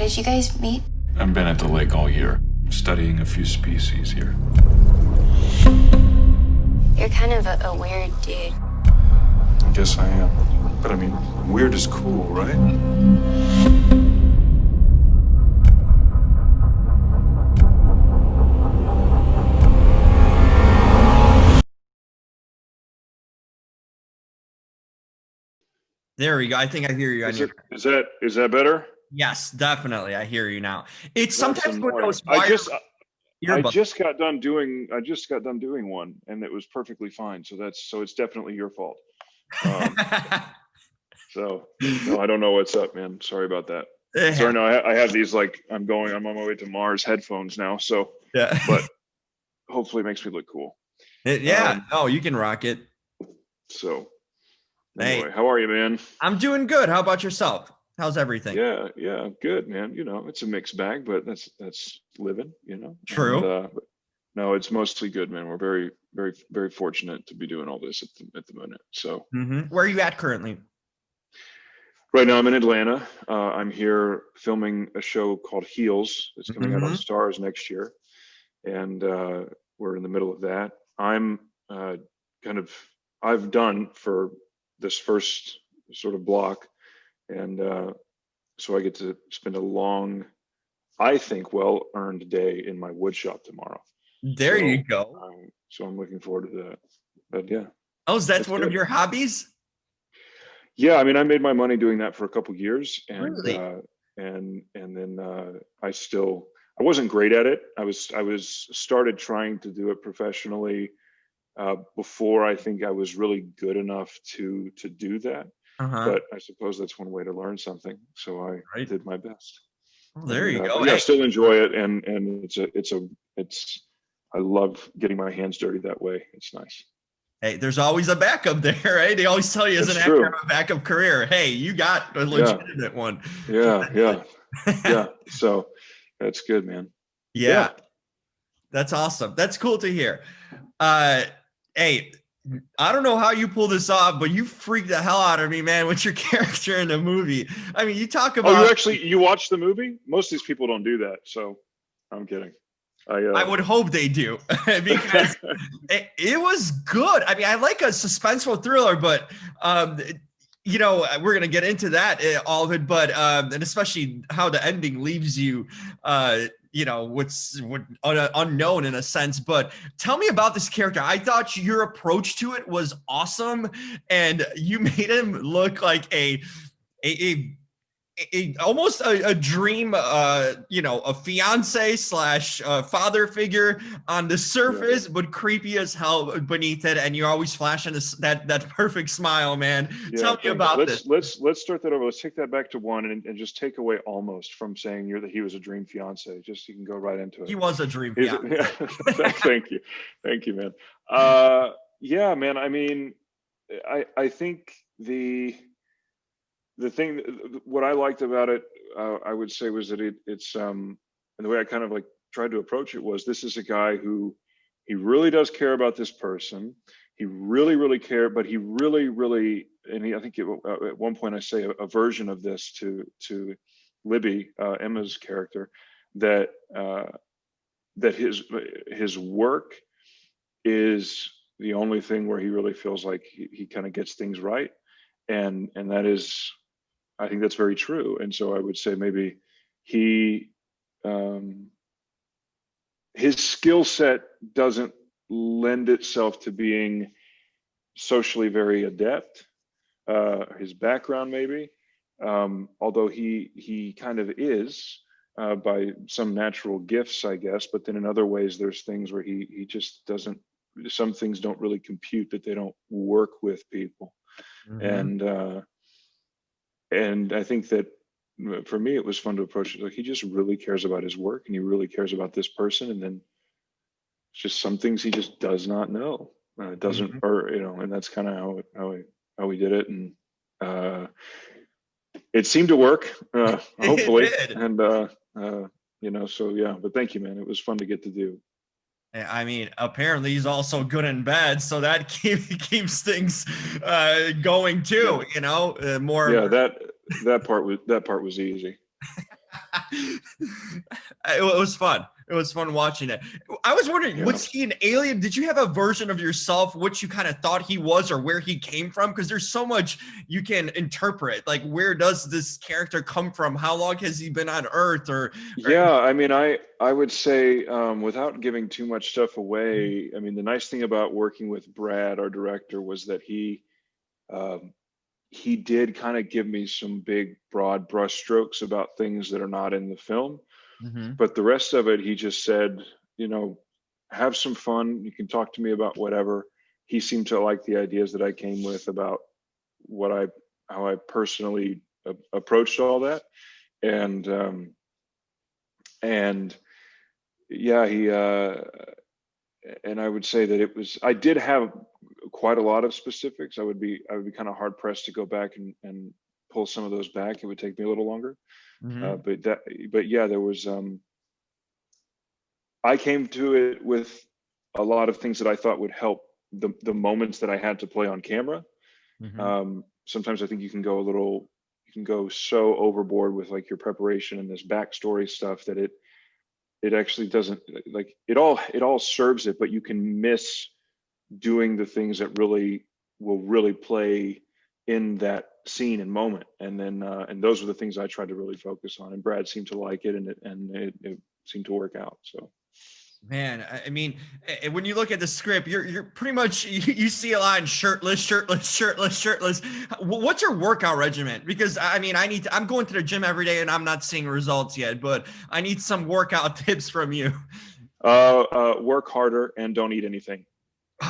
did you guys meet? I've been at the lake all year, studying a few species here. You're kind of a weird dude. I guess I am. But I mean, weird is cool, right? There we go. I think I hear you. Is that better? Yes, definitely. I hear you now. It's That's sometimes with annoying. those I earbuds. just got done doing one, and it was perfectly fine. So it's definitely your fault. So no, I don't know what's up, man. Sorry about that. Sorry, no, I have these I'm on my way to Mars headphones now. So Yeah, but hopefully it makes me look cool. No, you can rock it. So Hey. anyway, how are you, man? I'm doing good. How about yourself? How's everything? Yeah, good, man. It's a mixed bag, but that's living, True. And, but no, it's mostly good, man. We're very, very, very fortunate to be doing all this at the moment. So Where are you at currently? right now I'm in Atlanta. I'm here filming a show called Heels. It's coming out on Starz next year, and we're in the middle of that. I'm I've done for this first sort of block, and so I get to spend a long, I think, well-earned day in my wood shop tomorrow. There you go. So I'm looking forward to that. But yeah. Oh, is that one of your hobbies? Yeah, I mean, I made my money doing that for a couple years, and Really? and then I wasn't great at it. I was started trying to do it professionally before I think I was really good enough to do that. But I suppose that's one way to learn something. So I did my best. Well, there you go. Yeah, I still enjoy it, and I love getting my hands dirty that way. It's nice. Hey, there's always a backup there, right? They always tell you as an actor have a backup career. Hey, you got a legitimate one. Yeah. So that's good, man. Yeah. That's awesome. That's cool to hear. Hey, I don't know how you pull this off, but you freaked the hell out of me, man, with your character in the movie. I mean, you talk about. You watched the movie? Most of these people don't do that, so I'm kidding. I would hope they do because it was good. I mean, I like a suspenseful thriller, but we're gonna get into that all of it, but and especially how the ending leaves you, what's unknown in a sense. But tell me about this character. I thought your approach to it was awesome, and you made him look like almost a dream, a fiance slash father figure on the surface, but creepy as hell beneath it. And you're always flashing that perfect smile, man. Tell me about this. Let's start that over. Let's take that back to one and just take away almost from saying that he was a dream fiance. Just so you can go right into it. He was a dream fiance. Thank you, man. Yeah, man. I mean, I think the thing, what I liked about it, I would say, was that it's and the way I kind of tried to approach it was, this is a guy who he really does care about this person. He really, really cared, but he really, really, and I think at one point I say a version of this to Libby, Emma's character, that his work is the only thing where he really feels like he kind of gets things right, and that is. I think that's very true. And so I would say maybe his skill set doesn't lend itself to being socially very adept. His background maybe, although he kind of is by some natural gifts, I guess. But then in other ways, there's things where he just doesn't. Some things don't really compute, that they don't work with people, and I think that for me, it was fun to approach it. Like, he just really cares about his work, and he really cares about this person. And then it's just some things he just does not know. Doesn't, or, and that's kind of how we did it. And it seemed to work, hopefully. And, so yeah, but thank you, man. It was fun to get to do. I mean, apparently he's also good and bad, so that keeps things going too. More. Yeah, that part was easy. It was fun. It was fun watching it. I was wondering, Yeah. was he an alien? Did you have a version of yourself, what you kind of thought he was or where he came from? Because there's so much you can interpret. Like, where does this character come from? How long has he been on Earth? Yeah, I mean, I would say, without giving too much stuff away, I mean, the nice thing about working with Brad, our director, was that um, he did kind of give me some big, broad brushstrokes about things that are not in the film. Mhm. But the rest of it, he just said, you know, have some fun. You can talk to me about whatever. He seemed to like the ideas that I came with about how I personally approached all that. And, and yeah, and I would say that I did have quite a lot of specifics. I would be kind of hard pressed to go back and pull some of those back. It would take me a little longer. Mhm. But yeah, I came to it with a lot of things that I thought would help the moments that I had to play on camera. Mhm. Sometimes I think you can go so overboard with like your preparation and this backstory stuff that it actually doesn't, like, it all serves it, but you can miss doing the things that really will really play in that scene and moment. And those are the things I tried to really focus on. And Brad seemed to like it, and it seemed to work out. So. Man, I mean, when you look at the script, you're pretty much you see a line shirtless, shirtless, shirtless, shirtless. What's your workout regimen? Because I mean, I'm going to the gym every day and I'm not seeing results yet, but I need some workout tips from you. Work harder and don't eat anything.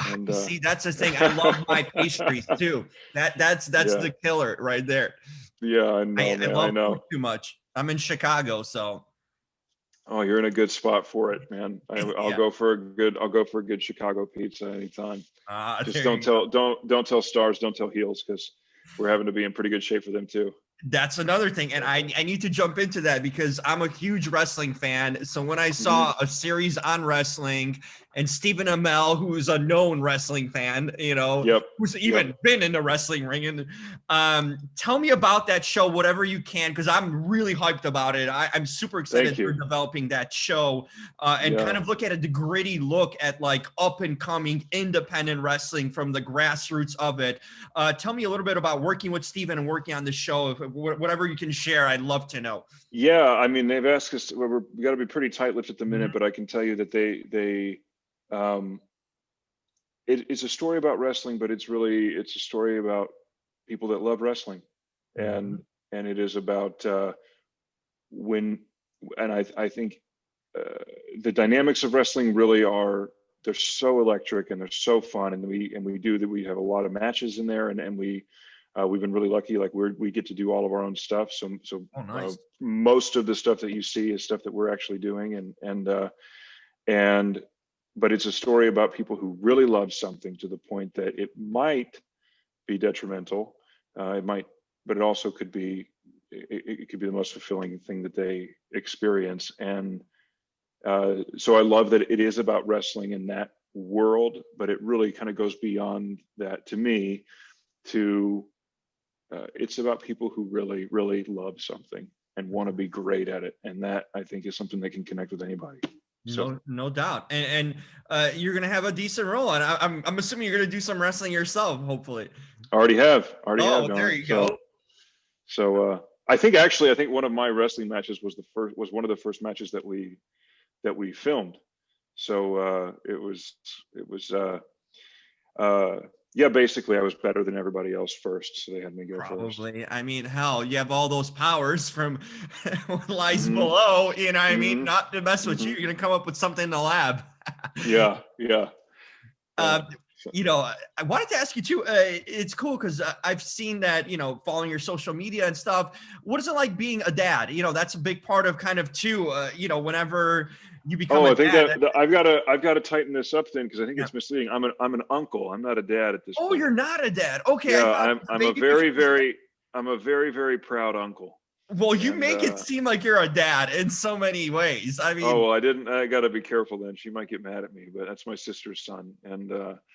And See, that's the thing. I love my pastries too. That's yeah, the killer right there. yeah, I know, I man, I love food know. too much. I'm in Chicago, so Oh, you're in a good spot for it, man. yeah. I'll go for a good Chicago pizza anytime. Just There you go. don't tell Stars, don't tell Heels, because we're having to be in pretty good shape for them too. That's another thing. And I need to jump into that because I'm a huge wrestling fan. So when I Hmm. saw a series on wrestling and Stephen Amell, who's a known wrestling fan, Yep, who's yep. even been in the wrestling ring, and tell me about that show, whatever you can, because I'm really hyped about it. I'm super excited Thank for you. developing that show and kind Yeah, of look at the gritty look at like up and coming independent wrestling from the grassroots of it. Tell me a little bit about working with Steven and working on the show. Whatever you can share, I'd love to know. yeah. I mean, they've asked us. We got to be pretty tight-lipped at the minute, Mhm. but I can tell you that um, it's a story about wrestling, but it's a story about people that love wrestling, and Mhm. it is about when, and I think the dynamics of wrestling really are, they're so electric and they're so fun, and we have a lot of matches in there, and we've been really lucky, like we get to do all of our own stuff, Oh, nice. most of the stuff that you see is stuff that we're actually doing, and but it's a story about people who really love something to the point that it might be detrimental. It might, but it also could be, it could be the most fulfilling thing that they experience. And so I love that it is about wrestling in that world, but it really kind of goes beyond that to me. To It's about people who really, really love something and want to be great at it, and that, I think, is something that can connect with anybody. So No doubt. And you're gonna have a decent role, and I'm assuming you're gonna do some wrestling yourself, hopefully. already have, Oh, there John. you go. I think, actually, I think one of my wrestling matches was one of the first matches that we filmed. So it was uh, yeah, basically I was better than everybody else first, so they had me go first. Probably. I mean, hell, you have all those powers from what lies Hmm. below. You know what I mean? Hmm. Not to mess with you. Hmm. You're gonna come up with something in the lab. Yeah, yeah, yeah. Um, I wanted to ask you too. It's cool because I've seen that, following your social media and stuff. What is it like being a dad? That's a big part of kind of too. Whenever you become Oh, a I think dad. that I've got to tighten this up then, because I think Yeah. it's misleading. I'm an uncle. I'm not a dad at this Oh, you're point. not a dad. Okay, I Yeah, thought the I'm a baby was. very proud uncle. Well, you And make it seem like you're a dad in so many ways. I oh mean, well, I got to be careful then. She might get mad at me, but that's my sister's son. And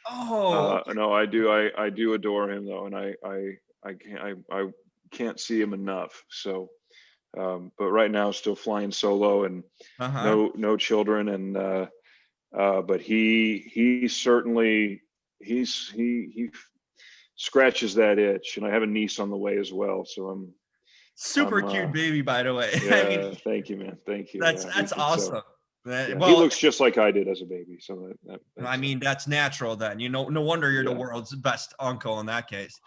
oh, no, I do adore him though, and I can't see him enough. So But right now still flying solo and no children. And but he certainly he scratches that itch, and I have a niece on the way as well. So I'm super cute baby, by the way. Yeah, I mean, thank you, man. Thank you. that's awesome. So. Yeah, Well, he looks just like I did as a baby. So I mean, that's natural then. No wonder you're the Yeah. world's best uncle in that case.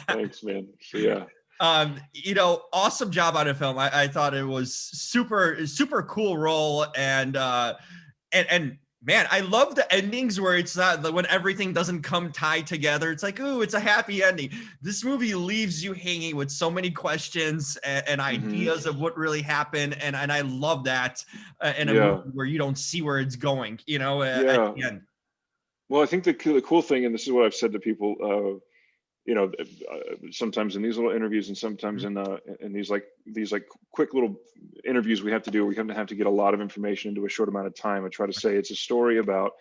Thanks, man. So yeah. Awesome job on the film. I thought it was super cool role, and man, I love the endings where it's not when everything doesn't come tied together. It's like, ooh, it's a happy ending. This movie leaves you hanging with so many questions and ideas of what really happened, and I love that in a movie where you don't see where it's going. At the end. Well, I think the cool thing, and this is what I've said to people, sometimes in these little interviews, and sometimes in these quick little interviews we have to do, we have to get a lot of information into a short amount of time. I try to say it's a story about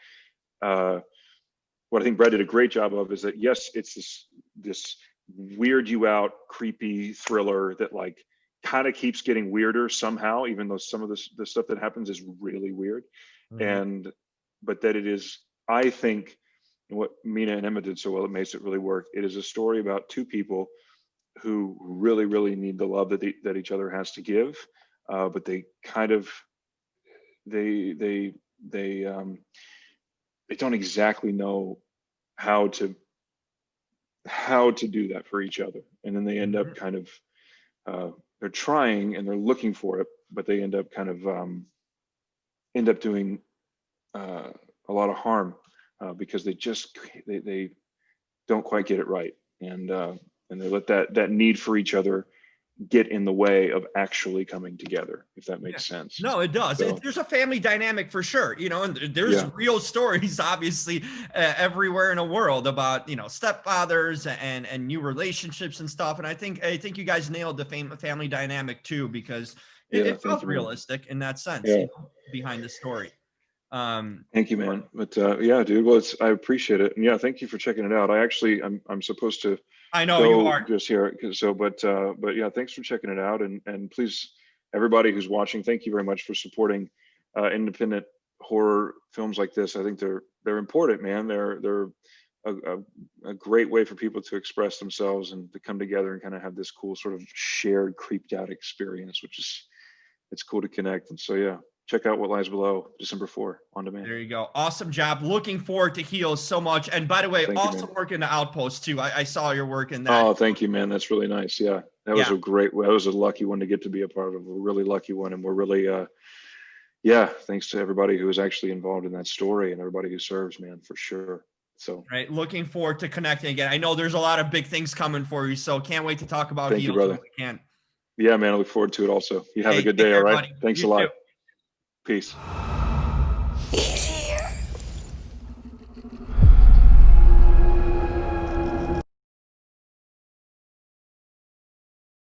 what I think Brad did a great job of is that, yes, it's this weird you out, creepy thriller that like kind of keeps getting weirder somehow, even though some of the stuff that happens is really weird. But that it is, I think, and what Mina and Emma did so well, it makes it really work. It is a story about two people who really, really need the love that each other has to give, but they kind of they don't exactly know how to do that for each other, and then they end up kind of they're trying and they're looking for it, but they end up kind of doing a lot of harm. Because they don't quite get it right, and they let that need for each other get in the way of actually coming together, if that makes sense. No, it does. So, there's a family dynamic for sure, and there's real stories, obviously, everywhere in the world about stepfathers and new relationships and stuff. And I think you guys nailed the family dynamic too, because it felt realistic in that sense, behind the story. Thank you, man. But yeah, dude. Well, I appreciate it, and yeah, thank you for checking it out. I'm supposed to. I know you are just here. So, but yeah, thanks for checking it out, and please, everybody who's watching, thank you very much for supporting independent horror films like this. I think they're important, man. They're a great way for people to express themselves and to come together and kind of have this cool sort of shared creeped out experience, which is it's cool to connect. And so yeah. Check out What Lies Below, December 4 on demand. There you go. Awesome job. Looking forward to Heels so much. And by the way, awesome work in the Outpost too. I saw your work in that. Oh, thank you, man. That's really nice. Yeah, that was that was a lucky one to get to be a part of. A really lucky one, and we're really, thanks to everybody who was actually involved in that story and everybody who serves, man, for sure. So, right. Looking forward to connecting again. I know there's a lot of big things coming for you, so can't wait to talk about Heels. Thank you, brother. Yeah, man. I look forward to it also. You have a good day. All right. Thanks a lot. Peace. Easy.